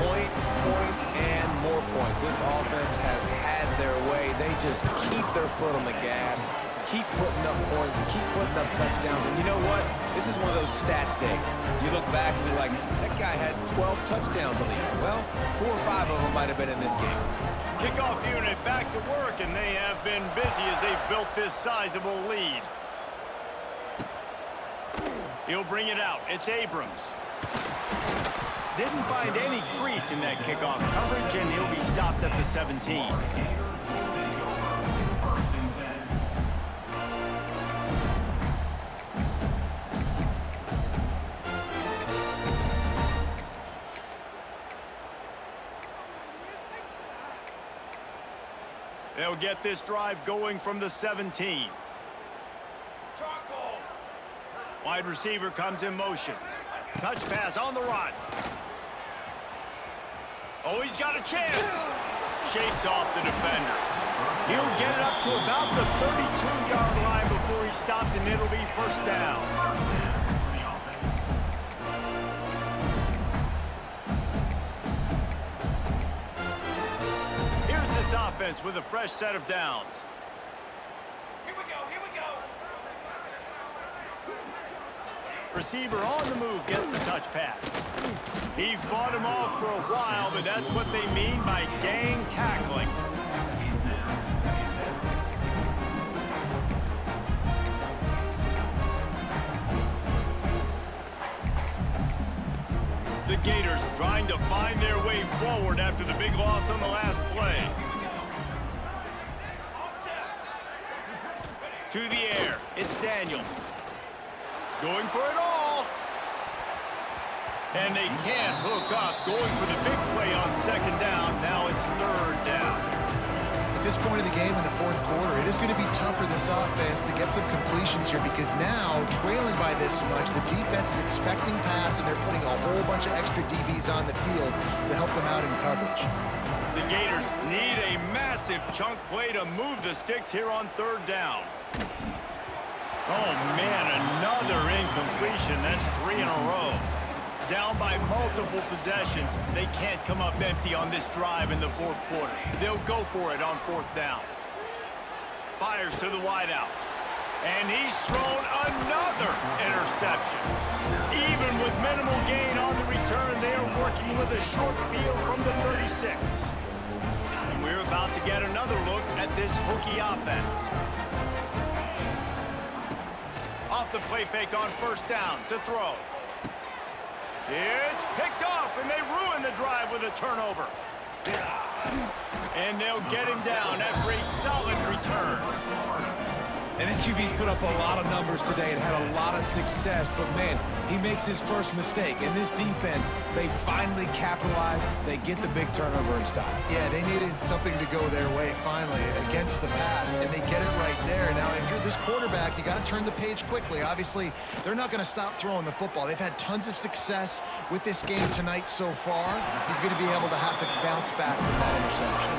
S3: Points, points, and more points. This offense has had their way. They just keep their foot on the gas, keep putting up points, keep putting up touchdowns. And you know what? This is one of those stats days. You look back and you're like, that guy had 12 touchdowns on the year. Well, 4 or 5 of them might have been in this game.
S1: Kickoff unit back to work, and they have been busy as they've built this sizable lead. He'll bring it out. It's Abrams. Didn't find any crease in that kickoff coverage, and he'll be stopped at the 17. They'll get this drive going from the 17. Wide receiver comes in motion. Touch pass on the run. Oh, he's got a chance. Shakes off the defender. He'll get it up to about the 32-yard line before he's stopped, and it'll be first down. Here's this offense with a fresh set of downs.
S4: Here we go, here we go.
S1: Receiver on the move gets the touch pass. He fought him off for a while, but that's what they mean by gang tackling. The Gators trying to find their way forward after the big loss on the last play. To the air, it's Daniels. Going for it all. And they can't hook up. Going for the big play on 2nd down. Now it's 3rd down.
S2: At this point in the game in the 4th quarter, it is going to be tough for this offense to get some completions here because now, trailing by this much, the defense is expecting pass, and they're putting a whole bunch of extra DBs on the field to help them out in coverage.
S1: The Gators need a massive chunk play to move the sticks here on 3rd down. Oh, man, another incompletion. That's 3 in a row. Down by multiple possessions. They can't come up empty on this drive in the 4th quarter. They'll go for it on 4th down. Fires to the wideout. And he's thrown another interception. Even with minimal gain on the return, they are working with a short field from the 36. And we're about to get another look at this Hokie offense. Off the play fake on 1st down to throw. It's picked off, and they ruin the drive with a turnover. And they'll get him down after a solid return.
S3: And this QB's put up a lot of numbers today and had a lot of success, but man, he makes his first mistake. In this defense, they finally capitalize, they get the big turnover and stop.
S2: Yeah, they needed something to go their way finally against the pass, and they get it right there. Now, if you're this quarterback, you got to turn the page quickly. Obviously, they're not going to stop throwing the football. They've had tons of success with this game tonight so far. He's going to be able to have to bounce back from that interception.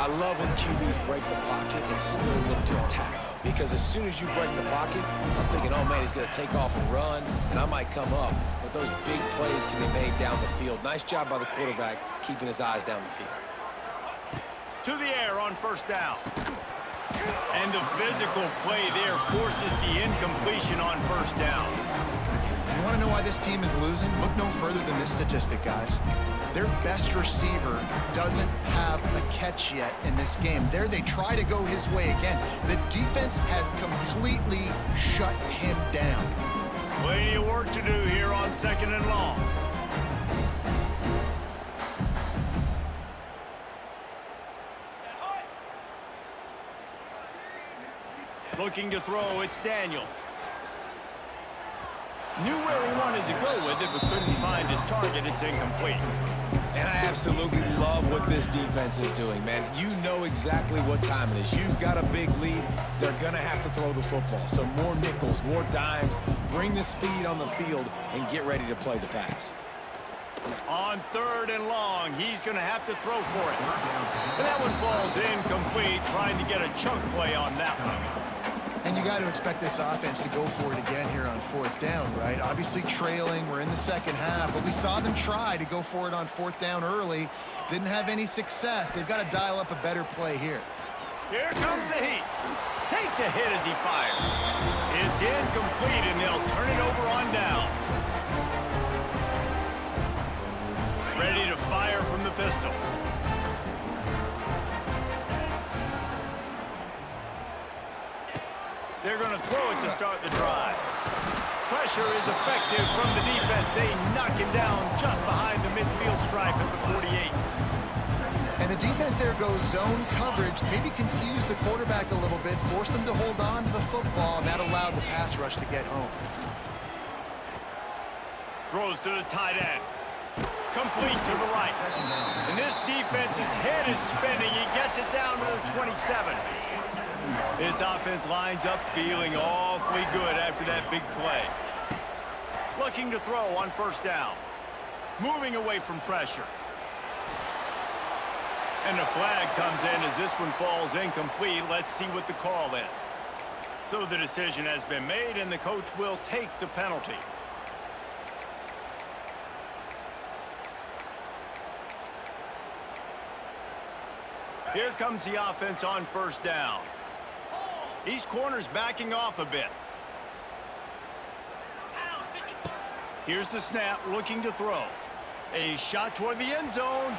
S3: I love when QBs break the pocket and still look to attack. Because as soon as you break the pocket, I'm thinking, oh man, he's going to take off and run, and I might come up. But those big plays can be made down the field. Nice job by the quarterback keeping his eyes down the field.
S1: To the air on 1st down. And the physical play there forces the incompletion on 1st down.
S2: You want to know why this team is losing? Look no further than this statistic, guys. Their best receiver doesn't have a catch yet in this game. There they try to go his way again. The defense has completely shut him down.
S1: Plenty of work to do here on 2nd and long. Looking to throw, it's Daniels. Knew where he wanted to go with it, but couldn't find his target. It's incomplete.
S3: And I absolutely love what this defense is doing, man. You know exactly what time it is. You've got a big lead. They're going to have to throw the football. So more nickels, more dimes. Bring the speed on the field and get ready to play the pass.
S1: On 3rd and long, he's going to have to throw for it. And that one falls incomplete, trying to get a chunk play on that one.
S2: And you got to expect this offense to go for it again here on 4th down, right? Obviously trailing, we're in the second half, but we saw them try to go for it on 4th down early. Didn't have any success. They've got to dial up a better play here.
S1: Here comes the heat. Takes a hit as he fires. It's incomplete, and they'll turn it over on downs. Ready to fire from the pistol. They're going to throw it to start the drive. Pressure is effective from the defense. They knock him down just behind the midfield stripe at the 48.
S2: And the defense there goes zone coverage, maybe confused the quarterback a little bit, forced him to hold on to the football, and that allowed the pass rush to get home. Throws to the tight end. Complete to the right. And this defense's head is spinning. He gets it down to the 27. This offense lines up feeling awfully good after that big play. Looking to throw on 1st down. Moving away from pressure. And the flag comes in as this one falls incomplete. Let's see what the call is. So the decision has been made, and the coach will take the penalty. Here comes the offense on 1st down. These corners backing off a bit. Here's the snap, looking to throw. A shot toward the end zone,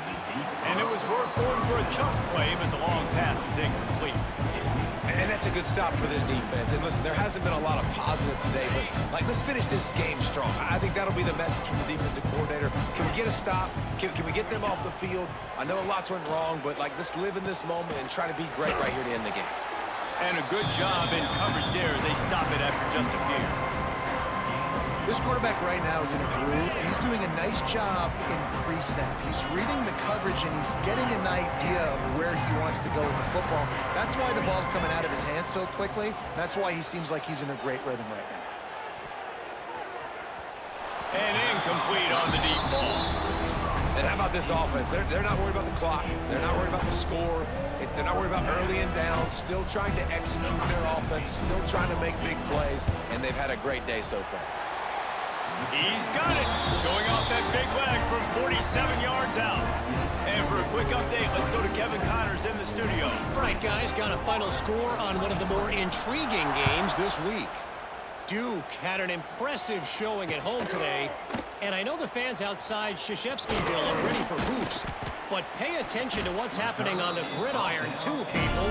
S2: and it was worth going for a chunk play, but the long pass is incomplete.
S3: And that's a good stop for this defense. And listen, there hasn't been a lot of positive today, but let's finish this game strong. I think that'll be the message from the defensive coordinator. Can we get a stop? Can we get them off the field? I know lots went wrong, but let's live in this moment and try to be great right here to end the game.
S1: And a good job in coverage there as they stop it after just a few.
S2: This quarterback right now is in a groove, and he's doing a nice job in pre-snap. He's reading the coverage, and he's getting an idea of where he wants to go with the football. That's why the ball's coming out of his hands so quickly. That's why he seems like he's in a great rhythm right now.
S1: And incomplete on the deep ball.
S3: And how about this offense? They're not worried about the clock. They're not worried about the score. They're not worried about early and down. Still trying to execute their offense. Still trying to make big plays. And they've had a great day so far.
S1: He's got it. Showing off that big leg from 47 yards out. And for a quick update, let's go to Kevin Connors in the studio.
S5: All right, guys, got a final score on one of the more intriguing games this week. Duke had an impressive showing at home today, and I know the fans outside Krzyzewskiville are ready for hoops, but pay attention to what's happening on the gridiron too, people.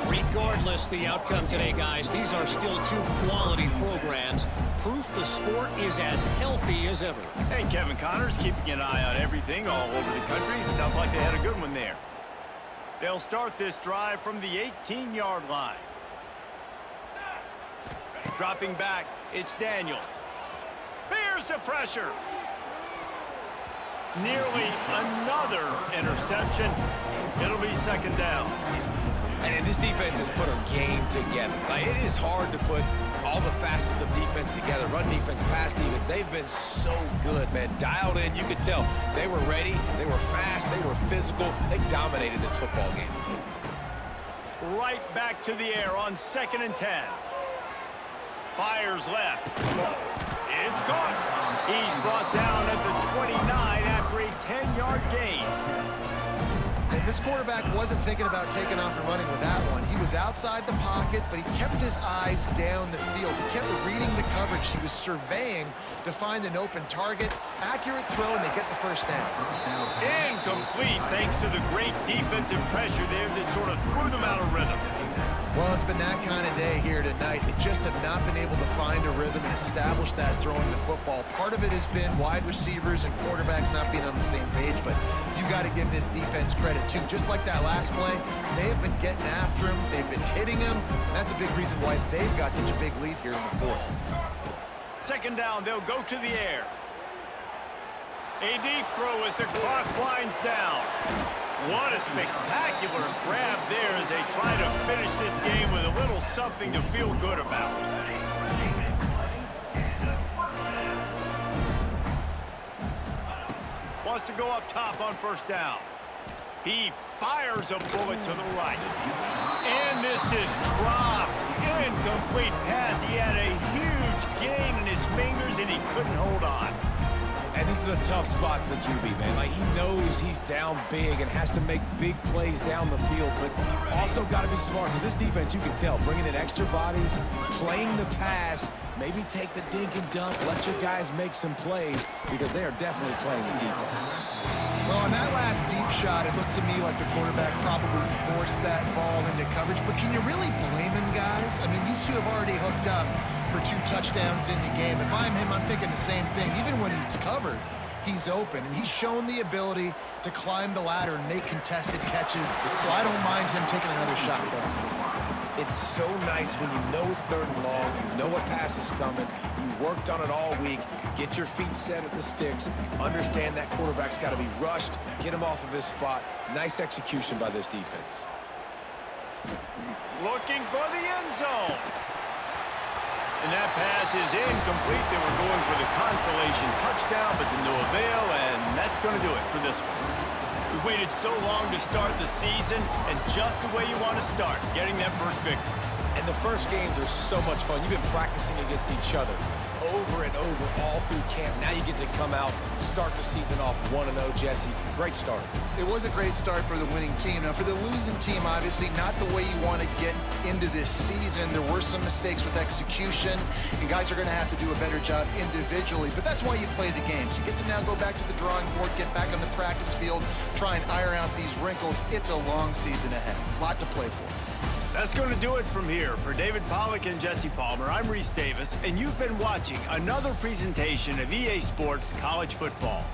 S5: Regardless the outcome today, guys, these are still two quality programs. Proof the sport is as healthy as ever.
S1: Hey, Kevin Connors keeping an eye on everything all over the country. It sounds like they had a good one there. They'll start this drive from the 18-yard line. Dropping back, it's Daniels. Here's the pressure. Nearly another interception. It'll be 2nd down.
S3: And this defense has put a game together. It is hard to put all the facets of defense together. Run defense, pass defense. They've been so good, man. Dialed in. You could tell they were ready. They were fast. They were physical. They dominated this football game.
S1: Right back to the air on 2nd and 10. Fires left. It's caught. He's brought down at the 29 after a 10-yard gain.
S2: And this quarterback wasn't thinking about taking off and running with that one. He was outside the pocket, but he kept his eyes down the field. He kept reading the coverage. He was surveying to find an open target. Accurate throw, and they get the 1st down.
S1: Incomplete thanks to the great defensive pressure there that sort of threw them out of rhythm.
S2: Well, it's been that kind of day here tonight. They just have not been able to find a rhythm and establish that throwing the football. Part of it has been wide receivers and quarterbacks not being on the same page, but you got to give this defense credit too. Just like that last play, they have been getting after him. They've been hitting him. That's a big reason why they've got such a big lead here in the 4th.
S1: 2nd down, they'll go to the air. A deep throw as the clock winds down. What a spectacular grab there as they try to finish this game with a little something to feel good about. to go up top on first down. He fires a bullet to the right. And this is dropped. Incomplete pass. He had a huge gain in his fingers, and he couldn't hold on.
S3: And this is a tough spot for the QB, man. Like, he knows he's down big and has to make big plays down the field, but also got to be smart, because this defense, you can tell, bringing in extra bodies, playing the pass, maybe take the dink and dunk, let your guys make some plays, because they are definitely playing the deep end.
S2: Well, on that last deep shot, it looked to me like the quarterback probably forced that ball into coverage. But can you really blame him, guys? I mean, these two have already hooked up for 2 touchdowns in the game. If I'm him, I'm thinking the same thing. Even when he's covered, he's open. And he's shown the ability to climb the ladder and make contested catches. So I don't mind him taking another shot there.
S3: It's so nice when you know it's 3rd and long, you know a pass is coming, you worked on it all week, get your feet set at the sticks, understand that quarterback's got to be rushed, get him off of his spot. Nice execution by this defense.
S1: Looking for the end zone. And that pass is incomplete. They were going for the consolation touchdown, but to no avail, and that's going to do it for this one. We waited so long to start the season, and just the way you want to start, getting that first victory.
S3: And the first games are so much fun. You've been practicing against each other over and over all through camp. Now you get to come out, start the season off 1-0, Jesse. Great start.
S2: It was a great start for the winning team. Now, for the losing team, obviously not the way you want to get into this season. There were some mistakes with execution, and guys are going to have to do a better job individually. But that's why you play the games. You get to now go back to the drawing board, get back on the practice field, try and iron out these wrinkles. It's a long season ahead. A lot to play for.
S1: That's going to do it from here. For David Pollack and Jesse Palmer, I'm Reese Davis, and you've been watching another presentation of EA Sports College Football.